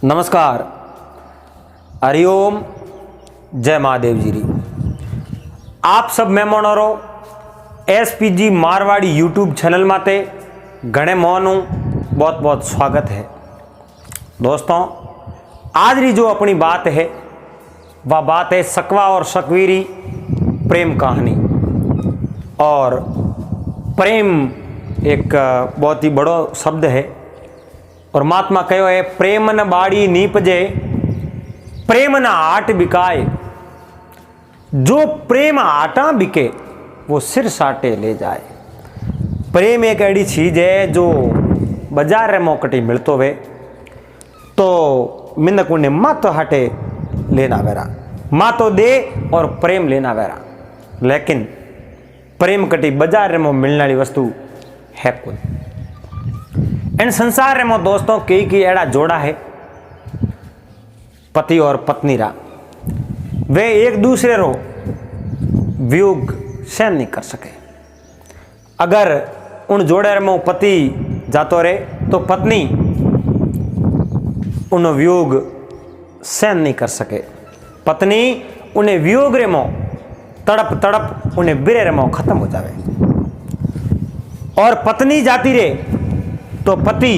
नमस्कार, हरिओम, जय महादेव जी री। आप सब मेहमानों एसपीजी मारवाड़ी यूट्यूब चैनल माते घणे मोहनु बहुत बहुत स्वागत है। दोस्तों, आज री जो अपनी बात है वह बात है सकवा और सकवीरी प्रेम कहानी। और प्रेम एक बहुत ही बड़ो शब्द है और महात्मा कहो है प्रेम न बाड़ी नीपजे प्रेम न आट बिकाए। जो प्रेम आटा बिके वो सिर साटे ले जाए। प्रेम एक ऐसी चीज है जो बाजार रे मोकटी मिलतो वे तो मिनक उन्हें माँ तो हटे लेना वेरा, माँ तो दे और प्रेम लेना वेरा। लेकिन प्रेम कटी बाजार में मिलने वाली वस्तु है कौन। इन संसार में दोस्तों कई एड़ा जोड़ा है, पति और पत्नी रा, वे एक दूसरे रो वियोग सहन नहीं कर सके। अगर उन जोड़े में पति जातो रहे तो पत्नी उन वियोग सहन नहीं कर सके। पत्नी उन्हें वियोग रे मो तड़प तड़प उन्हें बिरे रे मो खत्म हो जावे। और पत्नी जाती रे तो पति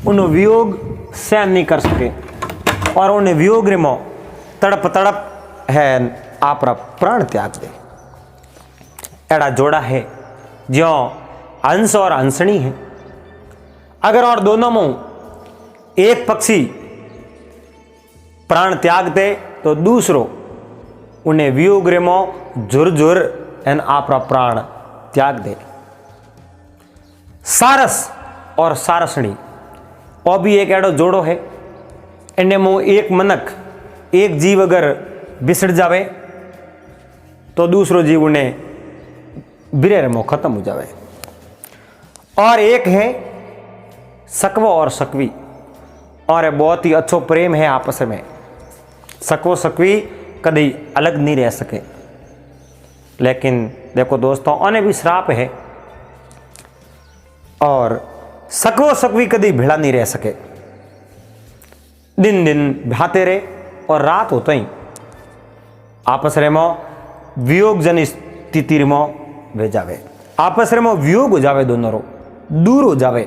उन वियोग सहन नहीं कर सके और उन्हें वियोग रे मो तड़प तड़प है आपरा प्राण त्याग दे। एड़ा जोड़ा है ज्यो हंस और हंसनी है। अगर और दोनों में एक पक्षी प्राण त्याग दे तो दूसरो उन्हें वियोग रे मो झुर एन आपरा प्राण त्याग दे। सारस और सारसणी और भी एक एडो जोड़ो है। इन्हें मो एक मनक एक जीव अगर बिसड़ जावे तो दूसरो जीव उन्हें बिरे रे मो खत्म हो जावे। और एक है सकवो और सकवी, और बहुत ही अच्छो प्रेम है आपस में। सकवो सकवी कभी अलग नहीं रह सके। लेकिन देखो दोस्तों, उन्हें भी श्राप है और सकवो सकवी कभी भिड़ा नहीं रह सके। दिन दिन भाते रहे और रात होते ही आपस रे मो वियोग जन स्थिति रे मो वे जावे। आपस रे मो वियोग हो जावे, दोनों रो दूर हो जावे।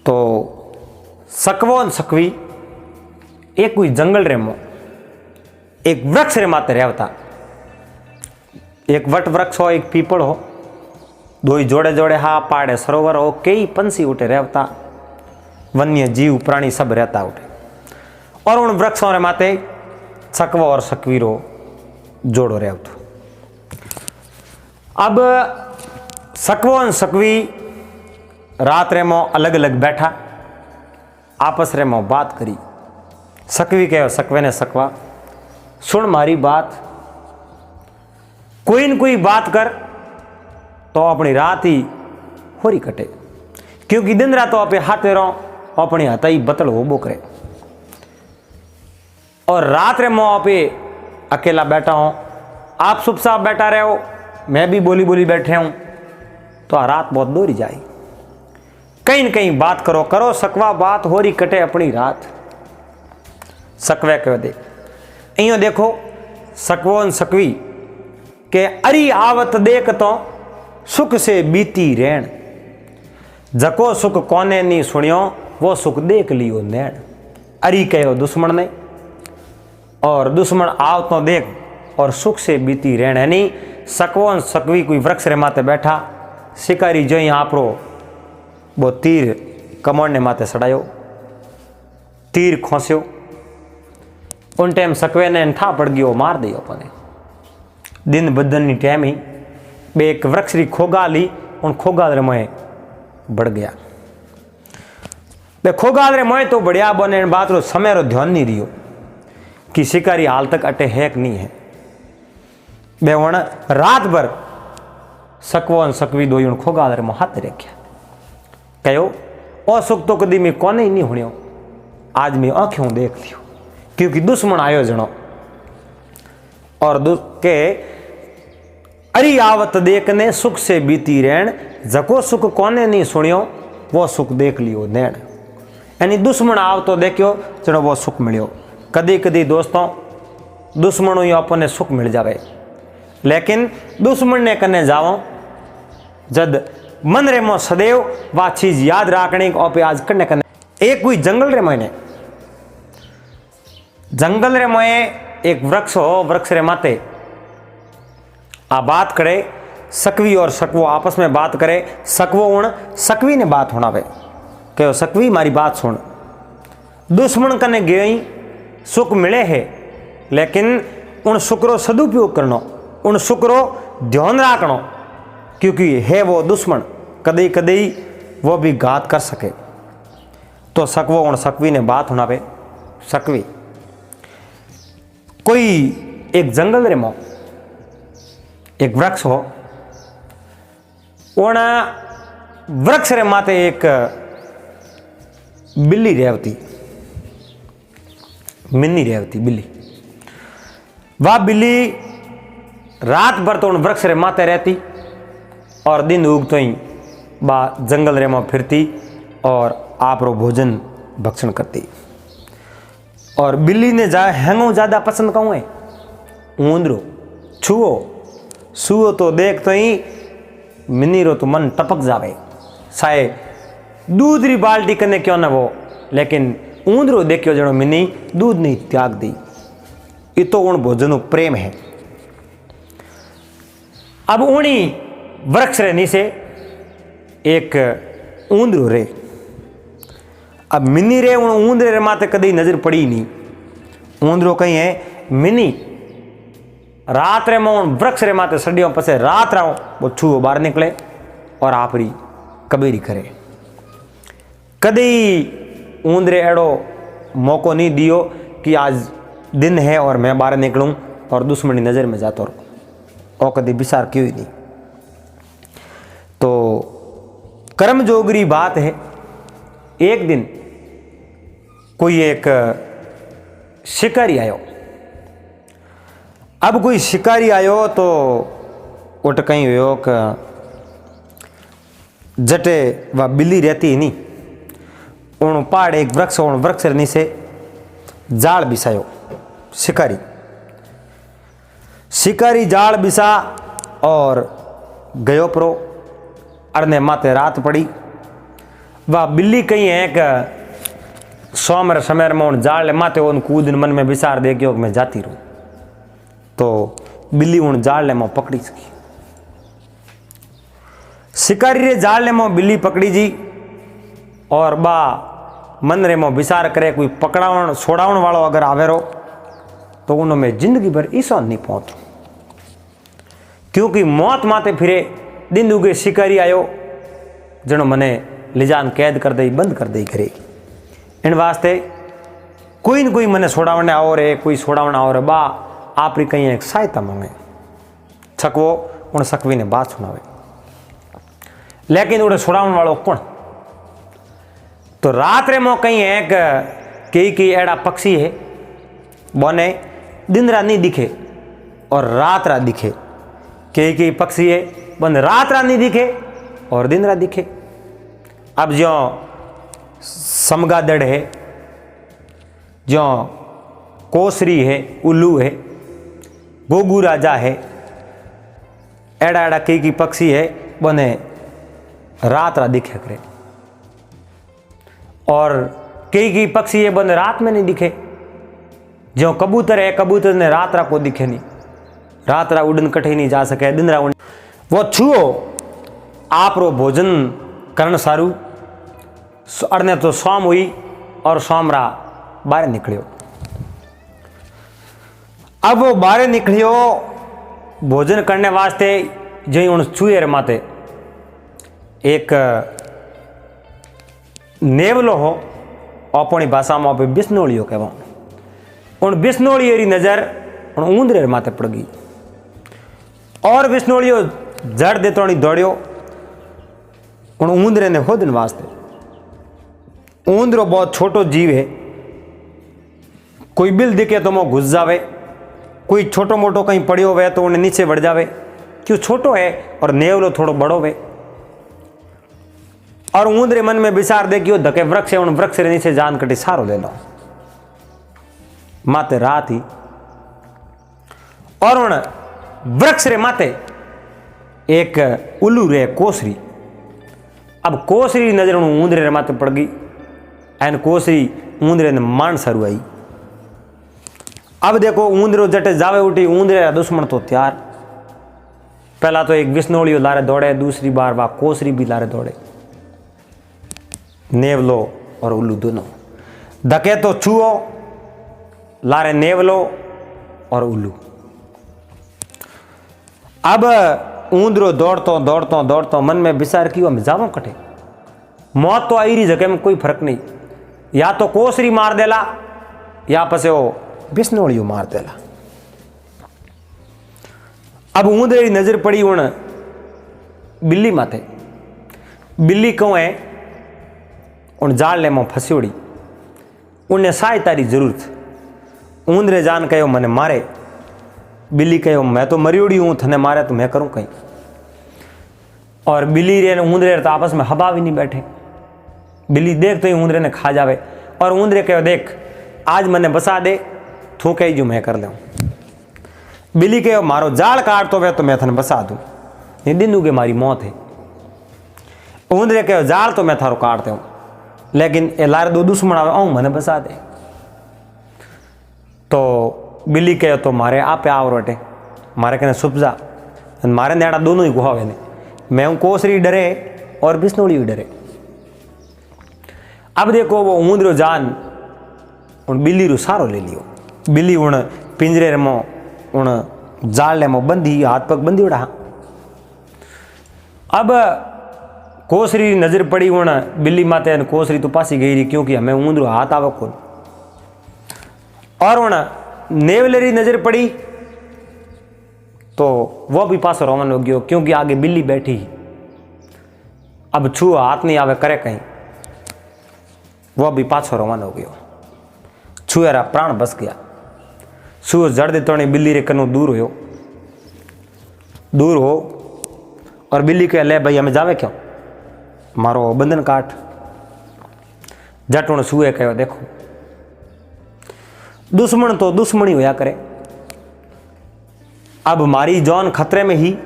तो सकवो और सकवी एक कोई जंगल रे मो एक वृक्ष रे माते रहता। एक वट वृक्ष हो, एक पीपल हो, दो ही जोड़े जोड़े हा पहाड़े सरोवर हो, कई पंछी उठे रहता, वन्य जीव प्राणी सब रहता उठे। और उन वृक्षों रे माते सकवो और सकवीरो जोड़ो रहतो। अब सकवो और सकवी रात रे मो अलग अलग बैठा, आपस रे मो बात करी। सकवी कहो सकवे ने सकवा, सुन मारी बात, कोई न कोई बात कर तो अपनी रात ही होरी कटे। क्योंकि दिन रात तो आपे हाथे रहो अपनी हाथ ही बतल हो बो करे। और रात रे मो आपे अकेला बैठा हो, आप चुप साफ बैठा रहे हो, मैं भी बोली बोली बैठे हूं, तो रात बहुत दूरी जाए। कहीं न कहीं बात करो करो सकवा बात होरी कटे अपनी रात। सकवे कह दे इं देखो सकवो सकवी के अरी आवत देख तो सुख से बीती रेण। जको सुख कोने नी सुनियो वो सुख देख लियो नैण। अरी कहो दुश्मन ने, और दुश्मन आव तो देख और सुख से बीती रेण। यानी सकवो सकवी कोई वृक्ष रे माते बैठा, शिकारी जो ही आपरो वो तीर कमर ने माते सड़ायो, तीर खोस्यो। उन टाइम सकवे ने ठा पड़ गयो, मार दियो अपने। दिन बदन टाइम ही बे एक वृक्ष री खोगा ली, उन खोगाल रे मोए बढ़ गया। बे खोगाल रे मोए तो बढ़िया बने बात रो समय रो ध्यान नहीं रियो कि शिकारी हाल तक अटे है कि नहीं है। बे वण रात भर सकवो सकवी दो उन खोगाल रे मो हाथ रख्या। कहो ओ सुख तो कदी में कोने ही नहीं हुणियो, आज मैं आंखों देख लियो। क्योंकि दुश्मन आयो जनो और के अरी आवत देखने सुख से बीती रेण। जको सुख कोने नहीं सुनियो वो सुख देख लियो नेण, यानी दुश्मन आव तो देखियो जनो वो सुख मिलियो। कदी कदी दोस्तों दुश्मनों ही अपने सुख मिल जावे, लेकिन दुश्मन ने कने जाओ जद मन रे मो सदैव वा चीज याद राखनी और आज कने कने एक कोई जंगल रे मोने, जंगल रे मोए एक वृक्ष हो, वृक्ष रे माते आ बात करे सकवी और सकवो आपस में बात करे, सकवो उन सकवी ने बात होनावे कहो सकवी मारी बात सुन, दुश्मन कने गई सुख मिले है, लेकिन उन सुकरो सदुपयोग करनो, उन सुकरो ध्यान राखनो, क्योंकि है वो दुश्मन कदी कदी वो भी घात कर सके। तो सकवो उन सकवी ने बात होनावे, सकवी कोई एक जंगल रे मो एक वृक्ष हो, उन वृक्ष रे माते एक बिल्ली रहती, मिन्नी रहती बिल्ली। वह बिल्ली रात भर तो उन वृक्ष रे माते रहती और दिन उगतो ही बा जंगल रे में फिरती और आप रो भोजन भक्षण करती। और बिल्ली ने हैंगो ज़्यादा पसंद कहूँ है ऊंदरो छुओ सुओ तो देख तो ही मिनी रो तो मन टपक जावे, साए दूध री बाल्टी कने क्यों ना वो, लेकिन ऊंदरो देखियो जनो मिनी दूध नहीं त्याग दी, ये तो उन भोजन प्रेम है। अब उनी वृक्ष रे नीचे एक ऊंदरो रे, अब मिनी रे उन ऊंदरे रे माते कदी नजर पड़ी नहीं, ऊंदरो कहीं है मिनी रात रे में वृक्ष रे माते सडियों पसे रात राव वो छुओ बाहर निकले और आपरी कबीरी करे। कदी ऊंदरे एड़ो मौको नहीं दियो कि आज दिन है और मैं बाहर निकलूं और दुश्मनी नज़र में जाता रहूं, और कदी विचार क्यों ही नहीं। तो कर्म जोगरी बात है। एक दिन कोई एक शिकारी आयो, अब कोई शिकारी आयो तो उठ कहीं हुयो कि जटे वह बिल्ली रहती ही नहीं, उन पहाड़ एक वृक्ष उन वृक्ष नीचे जाल बिछायो। शिकारी जाल बिछा और गयो परो, अरने माते रात पड़ी। वह बिल्ली कहीं है कि सोमर समय में उन जाल माते उन कूदन मन में विचार दे कि मैं जाती रहूं, तो बिल्ली उन जाल में पकड़ी सकी। शिकारी रे जाल ने मो बिल्ली पकड़ी जी और बा मन रे मो विचार करे कोई पकड़ावन छोड़ावन वालों अगर आवेरो तो उनमें जिंदगी भर ईसा नहीं पहुंचो, क्योंकि मौत माते फिरे दिन उगे शिकारी आयो जनो मने लिजान कैद कर दई बंद कर दई घरे। इन वास्ते कोई न कोई मने छोड़ावने आओ रे, कोई छोड़ावने आओ रे, बा आपरी कहीं एक सहायता मांगे। छकवो उन सकवी ने बात सुनावे, लेकिन उड़े छोड़ावन वालों कौन? तो रात रे मो कहीं है कई एड़ा पक्षी है बोने दिन रात नहीं दिखे और रात रात दिखे, कई पक्षी है बन रात रात नहीं दिखे और दिन रात दिखे। अब जो समगादड़ है, जो कोसरी है, उल्लू है, गोगू राजा है, एड़ा एड़ा कई पक्षी है बने रात रात दिखे करे, और कई पक्षी है बने रात में नहीं दिखे। जो कबूतर है, कबूतर ने रात रात को दिखे नहीं, रात रात उड़न कटे नहीं जा सके, दिन रात वो छुओ आप रो भोजन करण सारू अरने तो शाम हुई और शाम रा बाहर निकलियो। अब वो बाहर निकलियो भोजन करने वास्ते, जो उन चूहे रे माते एक नेवलो हो, अपनी भाषा में बिस्नोलियो कहवा, उन बिस्नोलियो री नजर उन ऊंदरे रे माते पड़ गई और बिस्नोलियो जड़ दे तो दौड़ियो उन ऊंदरे ने होदन वास्ते। ऊंदरो बहुत छोटो जीव है, कोई बिल दिखे तो वो घुस जावे, कोई छोटो मोटो कहीं पड़ियो हुए तो उन्हें नीचे बढ़ जावे, क्यों छोटो है और नेवलो थोड़ो बड़ो वे। और ऊंदरे मन में विचार दे कि धके वृक्ष है, उन वृक्ष रे नीचे जान कटी सारो ले लो। माते रात ही और उन वृक्ष रे माते एक उल्लू रे कोसरी। अब कोसरी नजर ऊंदरे रे माते पड़ गई एन कोसरी ऊंदरे ने मान सरू आई। अब देखो ऊंदरो जटे जावे उठी, ऊंदरे का दुश्मन तो तैयार। पहला तो एक विष्णोलियो लारे दौड़े, दूसरी बार वह कोसरी भी लारे दौड़े। नेवलो और उल्लू दोनों धके तो छुओ, लारे नेवलो और उल्लू। अब ऊंदरो दौड़तो दौड़तो दौड़तो मन में विचार कियो हम जावो कटे, मौत तो आई रही जगह में कोई फर्क नहीं, या तो कोसरी मार देला या पसे वो बिस्नोलियो मार देला। अब ऊंदरे नजर पड़ी उन बिल्ली माथे। बिल्ली कहूँ है उन जाल में फस्योड़ी, उन्हें सहायता की जरूरत। ऊंदरे जान कहो मने मारे, बिल्ली कहो मैं तो मरियोड़ी हूँ, थने मारे तो मैं करूँ कहीं। और बिल्ली रे ऊंदरे तो आपस में हवा भी नहीं बैठे। बिल्ली देख तो ही ऊंदरे ने खा जावे, और ऊंदरे कहो देख आज मने बसा दे, थू कही जो मैं कर लूँ। बिल्ली कहो मारो जाल काट तो वे तो मैं थने बसा दूँ, नहीं दिन दूंगे मारी मौत है। ऊंदरे कहो जाल तो मैं थारो काटते हूँ, लेकिन ए लारे दो दुश्मन आवे आऊँ मने बसा दे। तो बिल्ली कहो तो मारे आप आओ रोटे, मारे कहने सुप जा, मारे नेड़ा दोनों ही गुहावे ने। मैं हूँ कोसरी डरे और बिस्नोली भी डरे। अब देखो वो ऊंदरो जान उन बिल्ली रू सारो ले लियो। बिल्ली उन पिंजरे रे मो उन जाल ले मो बंधी, हाथ पग बंधी उड़ा। अब कोसरी नजर पड़ी उन बिल्ली माते, कोसरी तो पासी गई रही क्योंकि हमें ऊंदरो हाथ आवे कौन। और उन नेवलेरी नजर पड़ी तो वो भी पास रोमन हो गयो क्योंकि आगे बिल्ली बैठी। अब छू हाथ नहीं आवे करे कहीं, वो भी पाछो रोमन हो गयो। छुएरा प्राण बस गया। छुओ जड़ दे तो बिल्ली रे कनो दूर हो और बिल्ली कहे ले भाई हमें जावे क्यों, मारो बंधन काट। जट छुए कहो देखो दुश्मन तो दुश्मनी होया करे, अब मारी जान खतरे में ही,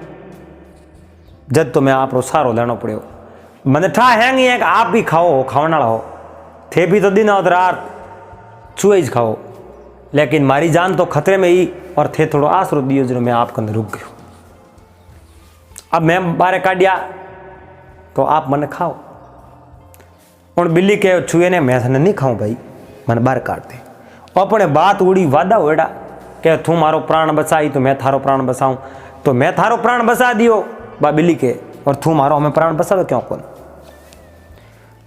जब तो मैं आप रो सारो लेना पड़ो। मैंने ठा है नहीं है कि आप भी खाओ, खाने वाला हो थे भी तो दिन और रात चूहे खाओ, लेकिन मारी जान तो खतरे में ही और थे थोड़ा आसरो दियो जो मैं आपके अंदर रुक गयो। अब मैं बारे काटिया तो आप मने खाओ। और बिल्ली कहो छुए ने मैं थने नहीं खाऊं भाई, मैंने बाहर काट दे। अपने बात उड़ी वादा होड़ा कि तू मारो प्राण बचाई तो मैं थारो प्राण बसाऊं, तो मैं थारो प्राण बसा दियो बा बिल्ली के, और तू मारो हमें प्राण बसावे क्यों कौन।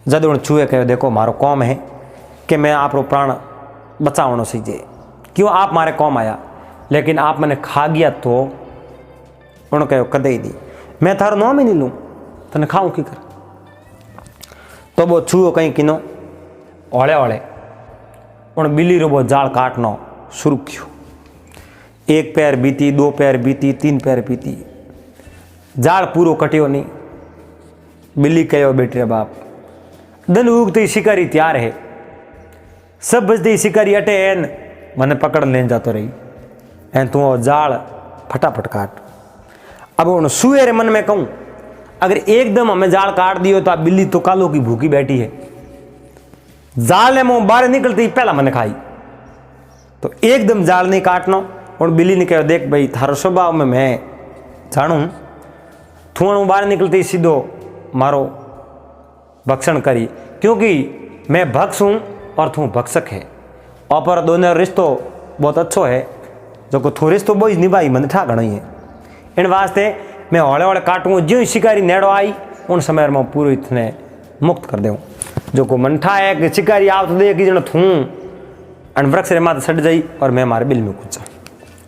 जद उन छुए कहो देखो मारो कौम है कि मैं आप प्राण बचावनो सीजे, क्यों आप मारे कौम आया, लेकिन आप मैंने खा गया तो उन्होंने कहो कदे ही नहीं, मैं थारो नाम ही नहीं लूँ तने खाऊं की कर। तो वो छुओ कहीं किनो ओले ओले उन बिल्ली रो वो जाल काटनो शुरू कियो। एक पैर बीती, दो पैर बीती, तीन पैर बीती, जाल पूरो कटियो नहीं। बिल्ली कहो बेटे बाप दिन उगते शिकारी तैयार है, सब बजते शिकारी अटे एन मने पकड़ लेन जातो रही एन तू जाल फटाफट काट। अब उन सुए रे मन में कहूँ अगर एकदम हमें जाल काट दियो तो बिल्ली तो कालो की भूखी बैठी है, जाल है मुँह बाहर निकलती पहला मैंने खाई, तो एकदम जाल नहीं काटना। और बिल्ली ने कहा देख भाई थारो स्वभाव में मैं जानू, थू बाहर निकलती सीधो मारो भक्षण करी, क्योंकि मैं भक्ष हूँ और तू भक्षक है, और दोनों रिश्तो बहुत अच्छो है, जो को थो रिश्तो बोझ निभाई मन ठा घणो है। इन वास्ते मैं हौले हौले काटूँ, जो शिकारी नेड़ो आई उन समय में पूरी इतने मुक्त कर दूँ। जो को मनठा है कि शिकारी आव तो देख जन थू अन वृक्ष रे माते सट जाई और मैं मारे बिल में कूचा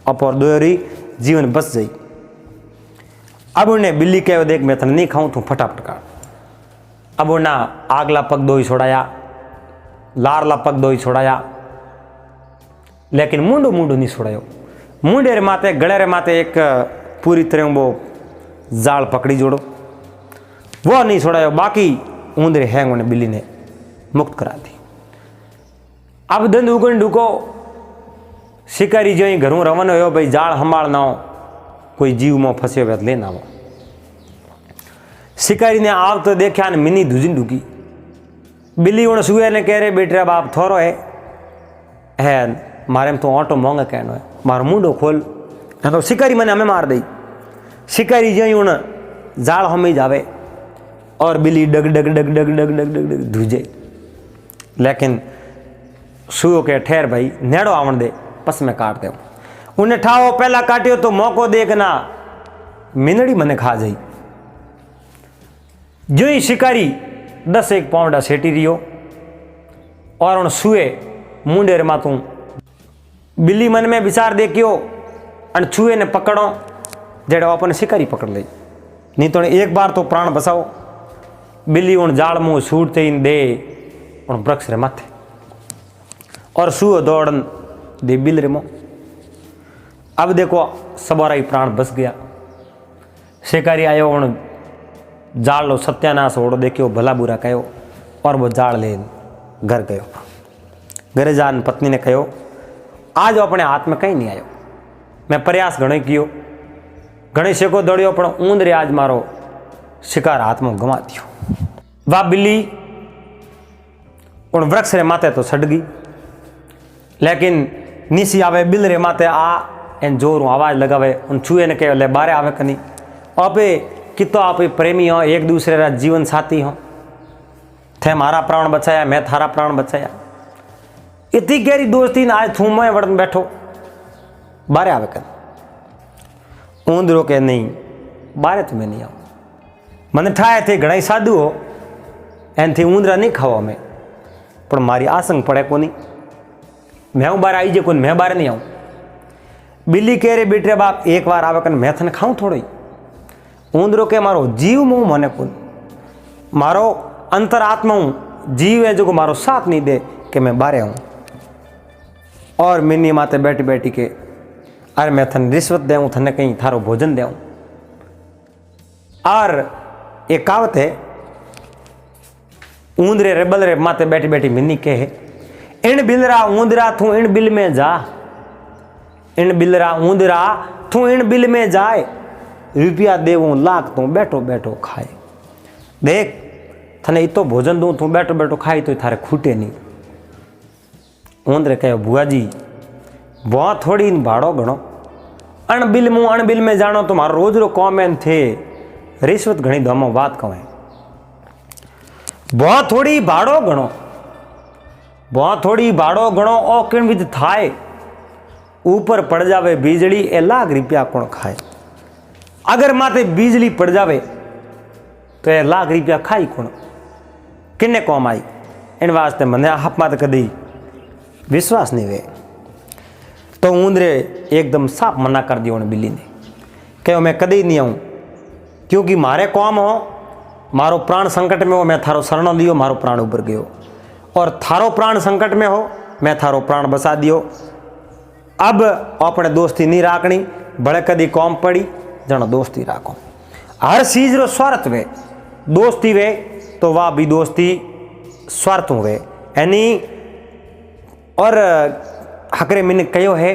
और दोरी जीवन बस जाई। अब उन्हें बिल्ली कहो देख मैं तने नहीं खाऊं, तू फटाफट काट। अब उन्हें आगला पग दो ही छोड़ाया, लारला पग दो ही छोड़ाया, लेकिन मुंडो मुंडो नहीं छोड़ायो। मुंडे रे माते गले रे माते एक पूरी तरह वो जाल पकड़ी जोड़ो, वो नहीं छोड़ायो। बाकी ऊंदरे हैंग उन्हें बिल्ली ने मुक्त करा दी। अब धंध उगण ढूको शिकारी जो ही घरों रवन हो भाई जाल संभाल ना हो कोई जीव में फंसे हुए लेना हो। शिकारी ने आव तो देखा ने मिनी धुजिन ढूकी बिल्ली उन सुए ने कह रहे बेटे बाप थोरो है मारे में तो ऑटो मोंगा कहनो है मारो मुंडो खोल तो शिकारी मैंने हमें मार दी। शिकारी जो ही उन जाल हम ही जावे और बिल्ली डग डग डग डग डग डग डग डग धुजे। लेकिन सुयो के ठहर भाई नेड़ो आवण दे पस में काट दे। उन्हें ठाओ पहला काटियो तो मौको देखना मिनड़ी मने खा जाई। जो ही शिकारी 10 एक पाउंडा सेटी रियो और उन सुए मुंडेर मातू बिल्ली मन में विचार देखियो अन छुए ने पकड़ो जेड़ो अपन शिकारी पकड़ ले नहीं तो एक बार तो प्राण बसाओ। बिल्ली उन जाल मुंह सूटते इन दे उन वृक्ष रे माथे और सुओ दौड़न दे बिल रे मुंह। अब देखो सबोरा ही प्राण बस गया। शिकारी आयो उन जाल लो सत्यानाश ओड़ो देखियो भला बुरा कहो और वो जाल ले घर गयो। घरे जान पत्नी ने कहो आज अपने हाथ में कहीं नहीं आयो मैं प्रयास घणो कियो घणे शेको दौड़ियो पण ऊंदरे आज मारो शिकार हाथ में गवा दियो। वाह बिल्ली उन वृक्ष रे माथे तो सड़ गई लेकिन नीसी आवे बिल रे माथे आ एन जोर आवाज लगावे उन छुए ने कहे ले बारे आवे कनी आपे कितो आप प्रेमी हो एक दूसरे रा जीवन साथी हो थे मारा प्राण बचाया मैं थारा प्राण बचाया इतनी गहरी दोस्ती आज थू मैं वड़न बैठो बारे आवे कर ऊंदरो के नहीं बारे तो मैं नहीं आऊँ मैंने ठाए थे घड़ा साधु हो एन थी ऊंदरा नहीं खावा मैं पर मारी आसंग पड़े को नहीं मैं हूँ बारे आई जे कोई मैं बारे नहीं आऊँ। बिल्ली कह रहे बेटे बाप एक बार आवे कर मैं थने खाऊं थोड़ी ऊंदरो के मारो जीव मुँह मने को मारो अंतरात्मा हूँ जीव है जो को मारो साथ नहीं दे कि मैं बारे आऊँ। और मिनी माते बैठी बैठी के अरे मैं थन रिश्वत देऊँ थने कहीं थारो भोजन देऊँ। और एक कहावत है ऊंदरे रेबल रे माते बैठी बैठी मिनी के है इन बिलरा ऊंदरा थू इन बिल में जा इन बिलरा ऊंदरा थू इन बिल में जाए रुपया देवूँ लाख तू बैठो बैठो खाए देख थने इतो भोजन दूँ तू बैठो बैठो खाई तो थारे खूटे नहीं। ऊंदरे कहो बुआ जी बहुत थोड़ी भाड़ो घणो अणबिल में जानो तो मारो रोज रो कॉमेंट थे रिश्वत घणी दमो बात कहें बहुत थोड़ी भाड़ो घणो ओ किण विध थाए ऊपर पड़ जावे बिजली ए लाख रुपया कौन खाए अगर माते बिजली पड़ जावे तो ए लाख रुपया खाई कौन किन्ने कौम आई इन वास्ते मने आप माते कदी विश्वास नहीं वे। तो ऊंदरे एकदम साफ मना कर दियो ने बिल्ली ने कहो मैं कदी नहीं आऊँ क्योंकि मारे कौम हो मारो प्राण संकट में हो मैं थारो शरणो लियो मारो प्राण ऊपर गयो और थारो प्राण संकट में हो मैं थारो प्राण बसा दियो। अब अपने दोस्ती नहीं राखनी भले कदी कौम पड़ी जनो दोस्ती राखो हर चीज रो स्वार्थ वे दोस्ती वे तो वाह भी दोस्ती स्वार्थ वे यानी और हकरे मैंने कहो है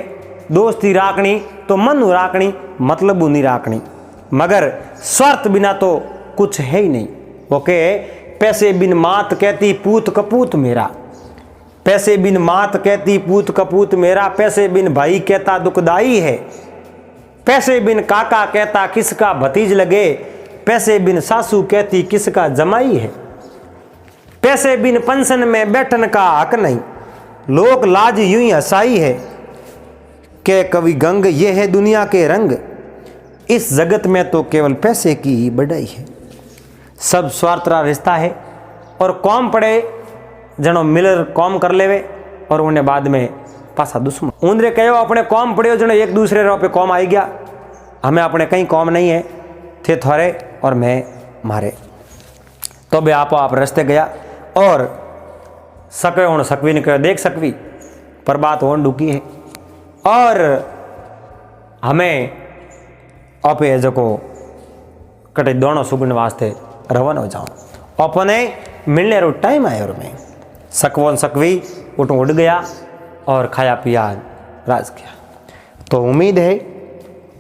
दोस्ती राखनी तो मन राखनी मतलब नहीं राखनी मगर स्वार्थ बिना तो कुछ है ही नहीं। ओके पैसे बिन मात कहती पूत कपूत मेरा पैसे बिन मात कहती पूत कपूत मेरा पैसे बिन भाई कहता दुखदाई है पैसे बिन काका कहता किसका भतीज लगे पैसे बिन सासू कहती किसका जमाई है पैसे बिन पेंशन में बैठन का हक नहीं लोक लाज यूं ही हसाई है के कवि गंग ये है दुनिया के रंग इस जगत में तो केवल पैसे की ही बढ़ाई है। सब स्वार्थरा रिश्ता है और कौम पड़े जनो मिलर कौम कर लेवे और उन्हें बाद में पासा दुश्मन। ऊंदरे कहो अपने कौम पड़े जनो एक दूसरे रो पे कौम आई गया हमें अपने कहीं कौम नहीं है थे थोड़े और मैं मारे तो बे आप रास्ते गया और सके उन सकवी ने कहो देख सकवी पर बात होन डुकी है और हमें आपे जो कटे दोनों सुगुन वास्ते रवाना हो जाओ अपने मिलने रो टाइम आयो और मैं सकवन सकवी उठ उड़ गया और खाया पिया राज किया। तो उम्मीद है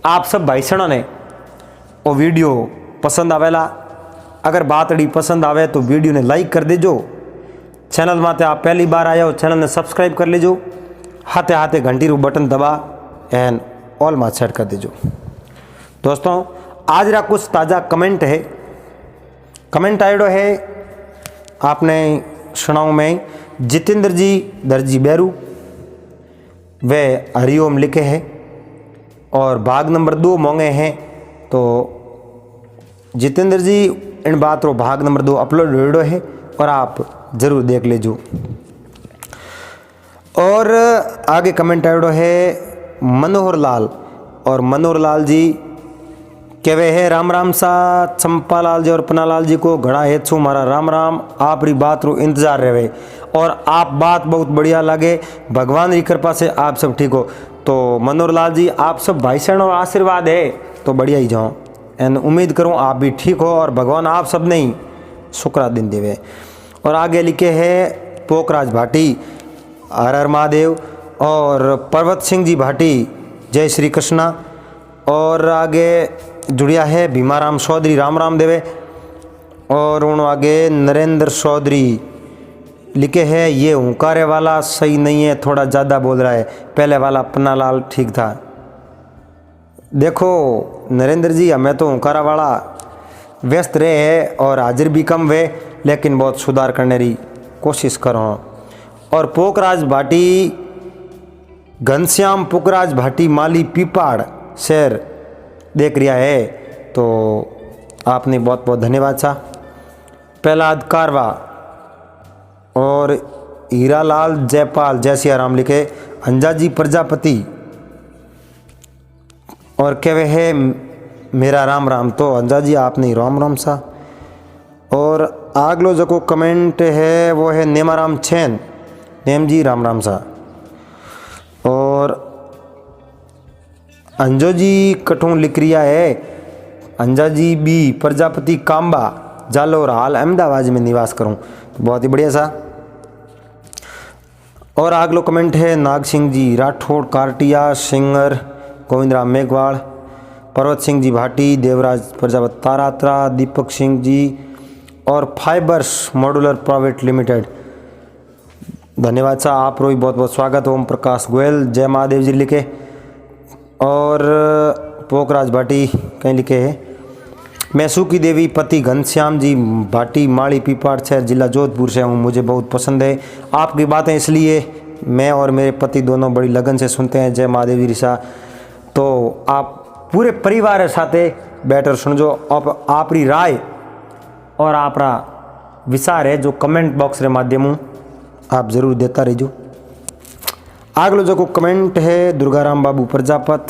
आप सब भाई सणों ने वो वीडियो पसंद आवेला। अगर बात अड़ी पसंद आवे तो वीडियो ने लाइक कर दीजो। चैनल माते आप पहली बार आया हो चैनल ने सब्सक्राइब कर लीजो। हाथे हाथे घंटी रू बटन दबा एंड ऑल में सेट कर दीजो। दोस्तों आज रा कुछ ताज़ा कमेंट है। कमेंट आयोडो है आपने सुनाऊँ मैं जितेंद्र जी दर्जी बैरू वे हरिओम लिखे हैं और भाग नंबर 2 मांगे हैं। तो जितेंद्र जी इन बात रो भाग नंबर 2 अपलोड हो है और आप ज़रूर देख लीजिए। और आगे कमेंट आयोडो है मनोहर लाल और मनोहर लाल जी कहवे है राम राम सा चंपा लाल जी और पन्नालाल जी को घड़ा है छू मारा राम राम। आप री बात रो इंतजार रहे और आप बात बहुत बढ़िया लगे। भगवान की कृपा से आप सब ठीक हो। तो मनोहर लाल जी आप सब भाई सैन और आशीर्वाद है तो बढ़िया ही जाओ एंड उम्मीद करूं आप भी ठीक हो और भगवान आप सब नहीं शुक्रा दिन देवे। और आगे लिखे है पोखराज भाटी हर हर महादेव और पर्वत सिंह जी भाटी जय श्री कृष्णा। और आगे जुड़िया है भीमाराम चौधरी राम राम देवे। और उन आगे नरेंद्र चौधरी लिखे है ये हुंकारे वाला सही नहीं है थोड़ा ज़्यादा बोल रहा है पहले वाला पन्नालाल ठीक था। देखो नरेंद्र जी हमें तो हुंकारा वाला व्यस्त रहे है और हाजिर भी कम वे लेकिन बहुत सुधार करने की कोशिश करो। और पोखराज भाटी घनश्याम पोखराज भाटी माली पीपाड़ शहर देख रिया है तो आपने बहुत बहुत धन्यवाद सा। प्रहलाद कारवा और हीरालाल जयपाल जय सिया राम लिखे अंजाजी प्रजापति और कहवे है मेरा राम राम। तो अंजाजी आपने राम राम सा। और आगलो जो कमेंट है वो है नेमाराम छेन नेम जी राम राम सा। और अंजो जी कठों लिख रिया है अंजाजी बी प्रजापति काम्बा जालोर हाल अहमदाबाद में निवास करूं तो बहुत ही बढ़िया सा। और अगलो कमेंट है नाग सिंह जी राठौड़ कार्टिया सिंगर गोविंद राम मेघवाल पर्वत सिंह जी भाटी देवराज प्रजापति तारात्रा दीपक सिंह जी और फाइबर्स मॉड्यूलर प्राइवेट लिमिटेड धन्यवाद सा। आप रो बहुत बहुत स्वागत। ओम प्रकाश गोयल जय महादेव जी लिखे। और पोखराज भाटी कहीं लिखे है मैसूकी देवी पति घनश्याम जी भाटी माड़ी पीपाड़ शहर जिला जोधपुर से हूँ मुझे बहुत पसंद है आपकी बातें इसलिए मैं और मेरे पति दोनों बड़ी लगन से सुनते हैं जय महादेव जी रिसा। तो आप पूरे परिवार के साथे बैठकर सुनजो आपरी राय और आपरा विचार है जो कमेंट बॉक्स के माध्यम आप जरूर देता रहिजो। आगलो जो कमेंट है दुर्गाराम बाबू प्रजापत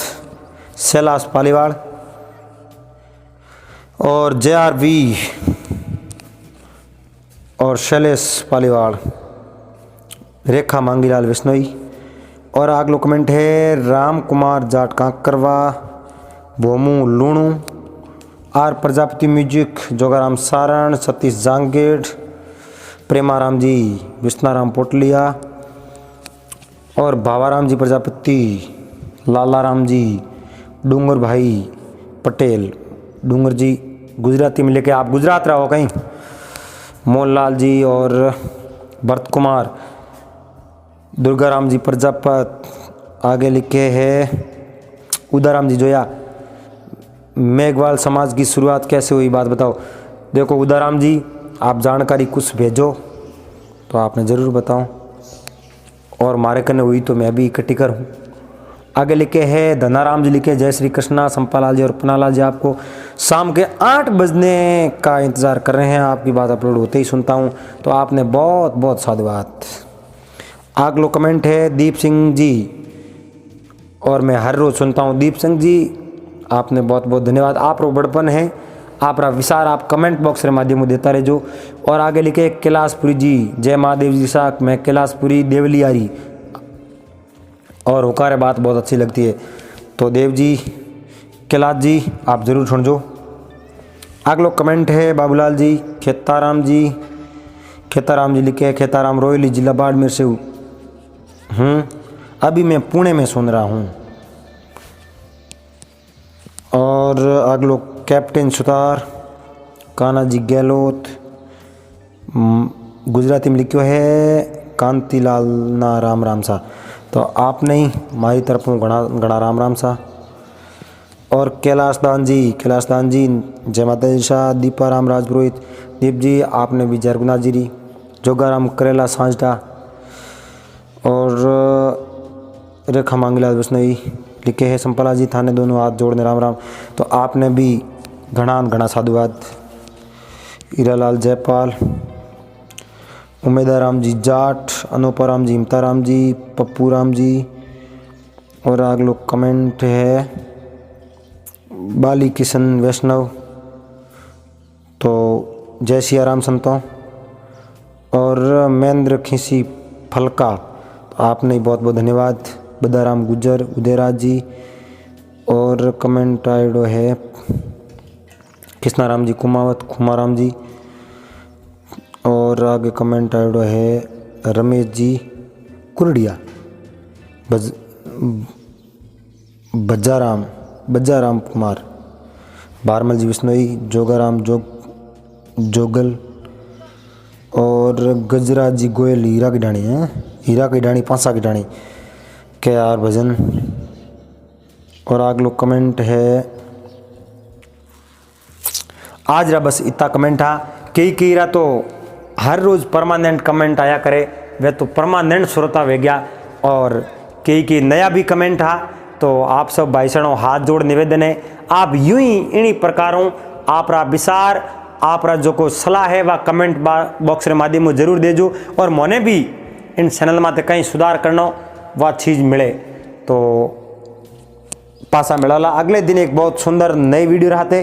शैलाश पालीवाड़ और JRV और शैलेश पालीवाड़ रेखा मांगीलाल विश्नोई। और अगलो कमेंट है राम कुमार जाट कांकरवा भोमू लूणू आर प्रजापति म्यूजिक जोगाराम सारण सतीश जांगेड़ प्रेमाराम जी विष्णाराम पोटलिया और भावाराम जी प्रजापति लालाराम जी डूंगर भाई पटेल डूंगर जी गुजराती में लेके आप गुजरात रहो कहीं मोहनलाल जी और भरत कुमार दुर्गाराम जी प्रजापत आगे लिखे है उदाराम जी जोया मेघवाल समाज की शुरुआत कैसे हुई बात बताओ। देखो उदाराम जी आप जानकारी कुछ भेजो तो आपने ज़रूर बताओ और मारे करने हुई तो मैं भी इकट्ठी करूँ। आगे लिखे है धनाराम जी लिखे जय श्री कृष्णा संपालाल जी और पन्नालाल जी आपको शाम के 8 बजने का इंतज़ार कर रहे हैं आपकी बात अपलोड होते ही सुनता हूं तो आपने बहुत बहुत साधुवाद। अगलो कमेंट है दीप सिंह जी और मैं हर रोज़ सुनता हूं दीप सिंह जी आपने बहुत बहुत धन्यवाद। आप रो बड़पन है आप विचार आप कमेंट बॉक्स के माध्यम देता रहे जो। और आगे लिखे कैलाशपुरी जी जय महादेव जी साख मैं कैलाशपुरी देवलियारी और हुकार बात बहुत अच्छी लगती है तो देव जी कैलाश जी आप ज़रूर सुन जो। अगलो कमेंट है बाबूलाल जी खेताराम जी खेताराम जी लिखे, खेताराम रोहिली जिला बाड़मेर से हूँ, अभी मैं पुणे में सुन रहा हूँ। और अगलो कैप्टन सुतार, कान्हा जी गहलोत, गुजराती में लिखो है कांतिलाल ना राम राम सा। तो आप नहीं मारी तरफों घना घना राम राम सा। और कैलाश दान जी जय माता दी शाह। दीपा राम राजपुरोहित, दीप जी आपने भी जरगुना जीरी। जोगाराम करेला सांझटा। और रेखा मांगीलाल वैष्णवी लिखे है संपला जी थाने दोनों हाथ जोड़ने राम राम। तो आपने भी घना घना साधुवाद। हीरालाल जयपाल, उमेदाराम जी जाट, अनुपराम जी, हिमताराम जी, पप्पू राम जी। और आगे लोग कमेंट है बाली किशन वैष्णव, तो जय सिया राम संतों। और महेंद्र खीसी फलका, तो आपने बहुत बहुत धन्यवाद। बदाराम गुजर, उदयराज जी। और कमेंट आइडो है कृष्णाराम जी कुमावत, खुमाराम जी। और आगे कमेंट आइडो है रमेश जी कुरडिया, बज्जाराम कुमार, बारमल जी विष्णोई, जोगाराम जोगल। और गजराज जी गोयल हीरा की डाणी है, हीरा की डाणी, पांसा की डाणी के यार भजन। और आग लोग कमेंट है आज रा बस इतना कमेंट हा। कई रा तो हर रोज़ परमानेंट कमेंट आया करे, वे तो परमानेंट श्रोता वे गया। और कई नया भी कमेंट हा। तो आप सब भाई सणों हाथ जोड़ निवेदन है, आप यूं ही इन्हीं प्रकारों आप रा विचार, आप रा जो को सलाह है वह कमेंट बॉक्स रे माध्यम में जरूर देजो। और मोने भी इन चैनल में कहीं सुधार करना वह चीज़ मिले तो पासा मिला। अगले दिन एक बहुत सुंदर नई वीडियो रहते।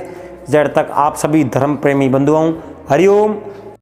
जब तक आप सभी धर्म प्रेमी बंधुओं हरिओम